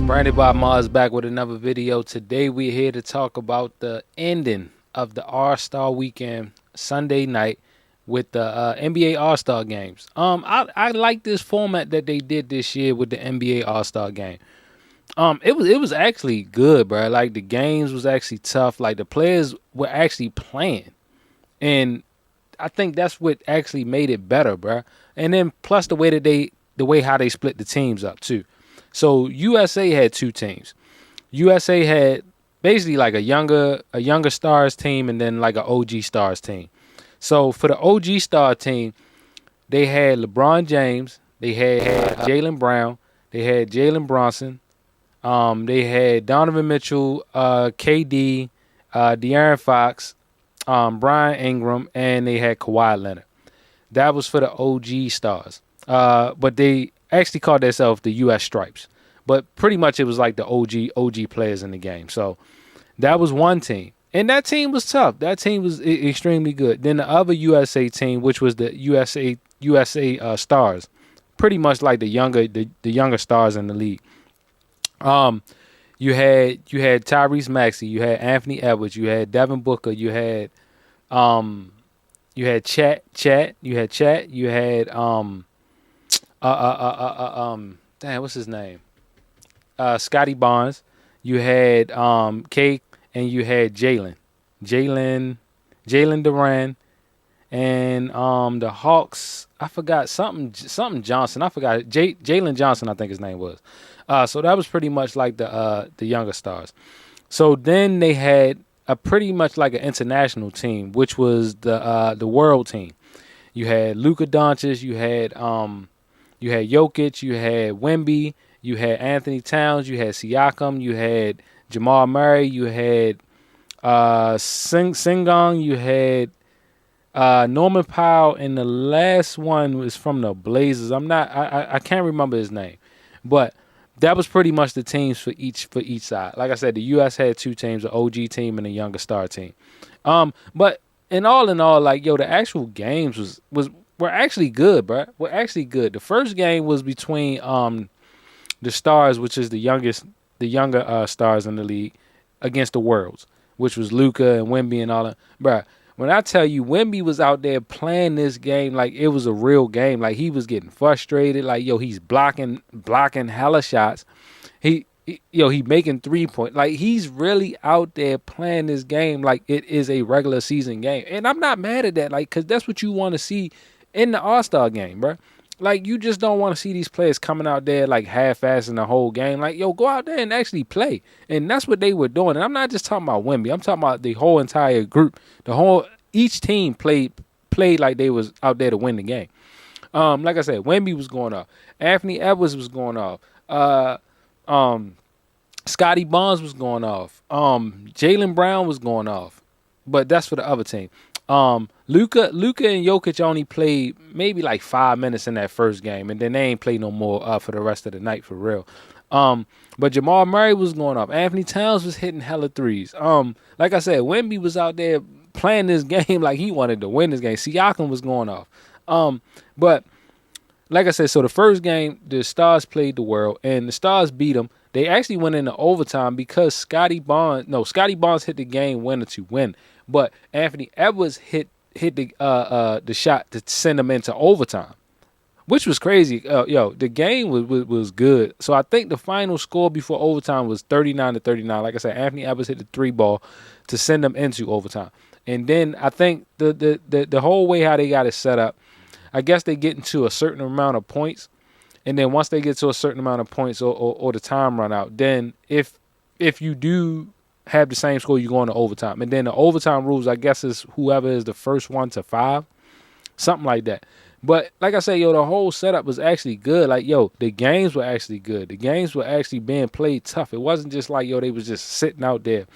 Branded by Mars back with another video. Today we're here to talk about the ending of the All-Star weekend Sunday night with the NBA All-Star games. I like this format that they did this year with the NBA All-Star game. It was actually good, bro. Like the games was actually tough. Like the players were actually playing, and I think that's what actually made it better, bro. And then plus the way how they split the teams up too. So USA had two teams. USA had basically like a younger stars team and then like an OG stars team. So for the OG star team, they had LeBron James, they had Jaylen Brown, they had Jalen Bronson, they had Donovan Mitchell, KD, De'Aaron Fox, Brian Ingram, and they had Kawhi Leonard. That was for the OG stars. But they actually called themselves the US Stripes. But pretty much it was like the OG players in the game. So that was one team. And that team was tough. That team was extremely good. Then the other USA team, which was the USA Stars, pretty much like the younger stars in the league. You had Tyrese Maxey, you had Anthony Edwards, you had Devin Booker, you had Chat, you had damn, what's his name? Scotty Barnes, you had Cake, and you had Jalen Duran, and the Hawks. I forgot something Johnson. I forgot Jalen Johnson. I think his name was. So that was pretty much like the younger stars. So then they had a pretty much like an international team, which was the world team. You had Luka Doncic, you had Jokic, you had Wemby, you had Anthony Towns, you had Siakam, you had Jamal Murray, you had Sengun, you had Norman Powell, and the last one was from the Blazers. I can't remember his name, but that was pretty much the teams for each side. Like I said, the US had two teams, an OG team and a younger star team. But in all, like the actual games were actually good, bro. Were actually good. The first game was between the Stars, which is the younger stars in the league, against the Worlds, which was Luka and Wemby and all that. Bro, when I tell you Wemby was out there playing this game like it was a real game, like he was getting frustrated, like he's blocking hella shots. He making 3-point. Like he's really out there playing this game like it is a regular season game. And I'm not mad at that, like, cause that's what you want to see in the All-Star game, bro. Like, you just don't want to see these players coming out there, like, half-assing the whole game. Like, go out there and actually play. And that's what they were doing. And I'm not just talking about Wemby. I'm talking about the whole entire group. Each team played like they was out there to win the game. Like I said, Wemby was going off. Anthony Edwards was going off. Scotty Barnes was going off. Jaylen Brown was going off. But that's for the other team. Luka and Jokic only played maybe like 5 minutes in that first game, and then they ain't played no more for the rest of the night for real. But Jamal Murray was going off. Anthony Towns was hitting hella threes. Like I said, Wemby was out there playing this game like he wanted to win this game. Siakam was going off. But like I said, so the first game, the Stars played the World, and the Stars beat them. They actually went into overtime because Scotty Barnes hit the game winner to win. But Anthony Edwards hit the shot to send them into overtime, which was crazy. The game was good. So I think the final score before overtime was 39-39. Like I said, Anthony Edwards hit the 3-ball to send them into overtime. And then I think the whole way how they got it set up, I guess they get into a certain amount of points, and then once they get to a certain amount of points or the time run out, then if you do have the same score, you go into overtime. And then the overtime rules, I guess, is whoever is the first one to 5, something like that. But like I said, the whole setup was actually good. Like, the games were actually good. The games were actually being played tough. It wasn't just like, they was just sitting out there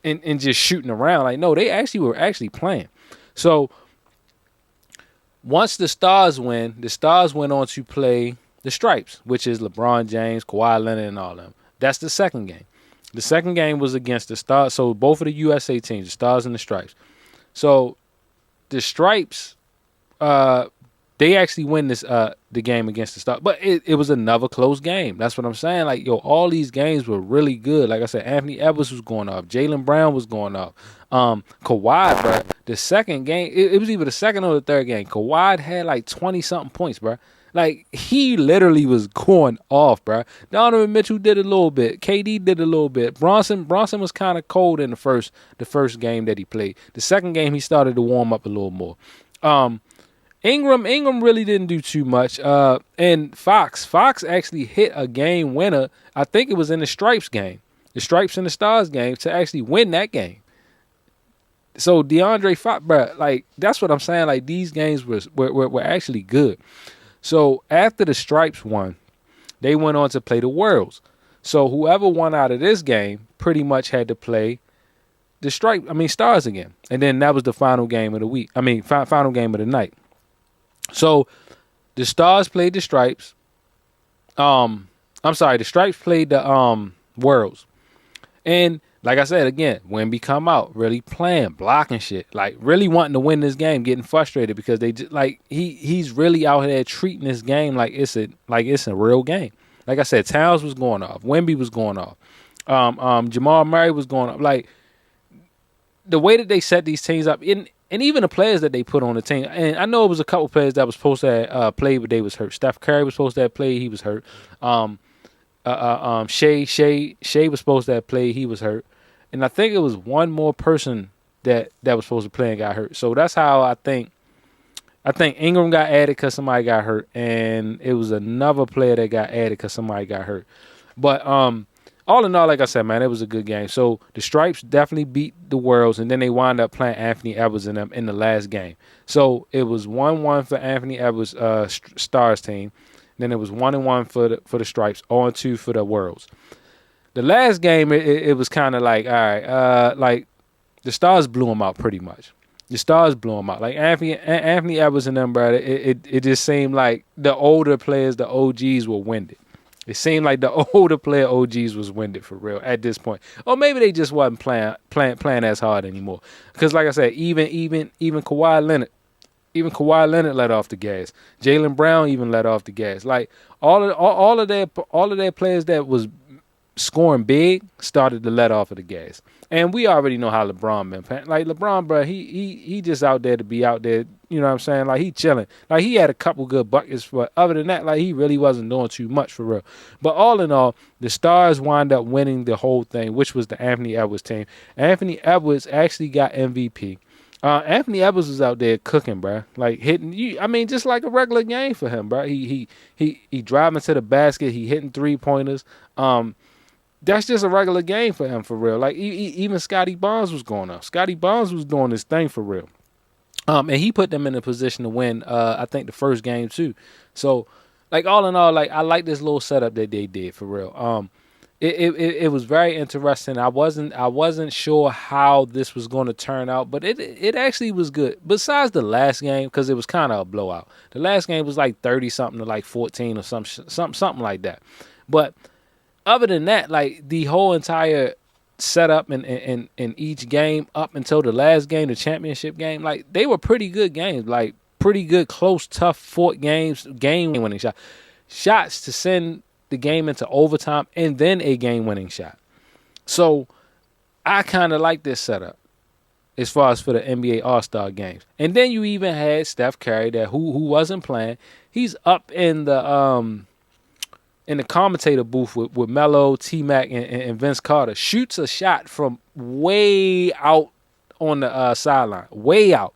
and just shooting around. Like, no, they were actually playing. So once the Stars went on to play the Stripes, which is LeBron James, Kawhi Leonard, and all of them. That's the second game. The second game was against the Stars. So both of the USA teams, the Stars and the Stripes. So the Stripes They actually win this the game against the Stars, but it was another close game. That's what I'm saying. Like, yo, all these games were really good. Like I said, Anthony Edwards was going off, Jaylen Brown was going off. Kawhi, bro, the second game, it was either the second or the third game. Kawhi had like 20 something points, bro. Like, he literally was going off, bro. Donovan Mitchell did a little bit. KD did a little bit. Bronson was kind of cold in the first game that he played. The second game, he started to warm up a little more. Ingram really didn't do too much. And Fox actually hit a game winner. I think it was in the Stripes game, the Stripes and the Stars game, to actually win that game. So DeAndre Fox, bro, like, that's what I'm saying. Like, these games were actually good. So after the Stripes won, they went on to play the Worlds. So whoever won out of this game pretty much had to play the Stars again. And then that was the final game of the week. Final game of the night. So the Stars played the Stripes. The Stripes played the Worlds. And like I said, again, Wemby come out really playing, blocking shit, like really wanting to win this game, getting frustrated because they just, like, he's really out here treating this game like it's a real game. Like I said, Towns was going off, Wemby was going off, Jamal Murray was going off. Like, the way that they set these teams up, and even the players that they put on the team. And I know it was a couple players that was supposed to play, but they was hurt. Steph Curry was supposed to have played, he was hurt. Shea was supposed to have played, he was hurt. And I think it was one more person that was supposed to play and got hurt. So that's how I think Ingram got added because somebody got hurt, and it was another player that got added because somebody got hurt. But all in all, like I said, man, it was a good game. So the Stripes definitely beat the Worlds, and then they wound up playing Anthony Edwards in them in the last game. So it was 1-1 for Anthony Edwards' Stars team. Then it was 1-1 for the Stripes, 0-2 for the Worlds. The last game, it was kind of like, all right, like, the Stars blew them out pretty much. The Stars blew them out. Like, Anthony Edwards and them, bro, it just seemed like the older players, the OGs, were winded. It seemed like the older player OGs was winded for real at this point. Or maybe they just wasn't playing as hard anymore. Because, like I said, even Kawhi Leonard let off the gas. Jaylen Brown even let off the gas. Like, all of their players that was scoring big started to let off of the gas. And we already know how LeBron been. Like, LeBron, bro, he just out there to be out there. You know what I'm saying? Like, he chilling. Like, he had a couple good buckets, but other than that, like, he really wasn't doing too much for real. But all in all, the Stars wind up winning the whole thing, which was the Anthony Edwards team. Anthony Edwards actually got MVP. Anthony Edwards was out there cooking, bro. Like, hitting you. I mean, just like a regular game for him, bro. He driving to the basket. He hitting 3-pointers. That's just a regular game for him, for real. Like, even Scotty Barnes was going up. Scotty Barnes was doing his thing for real. And he put them in a position to win, I think, the first game, too. So, like, all in all, like, I like this little setup that they did, for real. It was very interesting. I wasn't sure how this was going to turn out, but it actually was good. Besides the last game, because it was kind of a blowout. The last game was like 30-something to like 14 or something like that. But other than that, like, the whole entire setup in each game up until the last game, the championship game, like, they were pretty good games, like pretty good, close, tough, fought games, game-winning shots to send the game into overtime, and then a game-winning shot. So I kind of like this setup as far as for the NBA All-Star games. And then you even had Steph Curry, that who wasn't playing. He's up in the commentator booth with Melo, T-Mac, and Vince Carter. Shoots a shot from way out on the sideline, way out,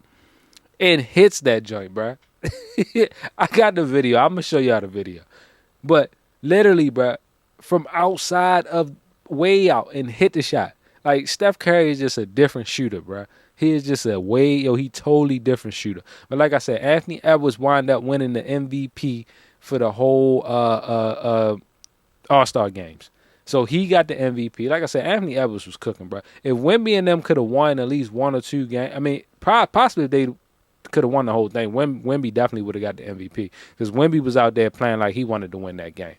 and hits that joint, bro. I got the video. I'm gonna show y'all the video, but literally, bro, from outside of way out and hit the shot. Like, Steph Curry is just a different shooter, bro. He is just he totally different shooter. But like I said, Anthony Edwards wound up winning the MVP for the whole All-Star games. So he got the MVP. Like I said, Anthony Edwards was cooking, bro. If Wemby and them could have won at least one or two games, I mean, possibly if they could have won the whole thing, Wemby definitely would have got the MVP, because Wemby was out there playing like he wanted to win that game,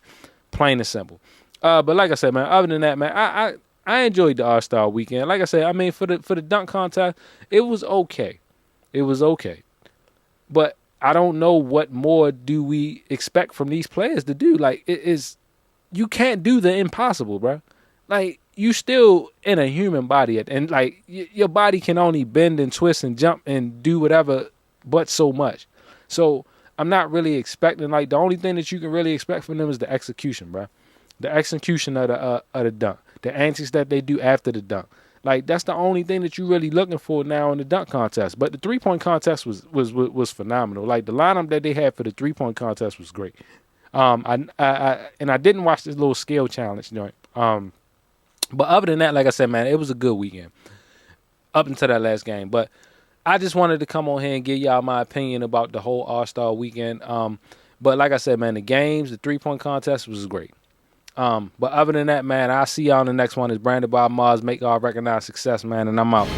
plain and simple. But like I said, man, other than that, man, I enjoyed the All-Star weekend. Like I said, I mean, for the dunk contest, it was okay. It was okay. But I don't know what more do we expect from these players to do. Like, it is, you can't do the impossible, bro. Like, you still in a human body, and like your body can only bend and twist and jump and do whatever, but so much. So I'm not really expecting, like, the only thing that you can really expect from them is the execution, bro. The execution of the dunk, the antics that they do after the dunk. Like, that's the only thing that you're really looking for now in the dunk contest. But the 3-point contest was phenomenal. Like, the lineup that they had for the 3-point contest was great. I didn't watch this little skill challenge joint. But other than that, like I said, man, it was a good weekend up until that last game. But I just wanted to come on here and give y'all my opinion about the whole All-Star weekend. But like I said, man, the games, the 3-point contest was great. But other than that, man, I'll see y'all in the next one. It's branded by Mars. Make all recognize success, man, and I'm out.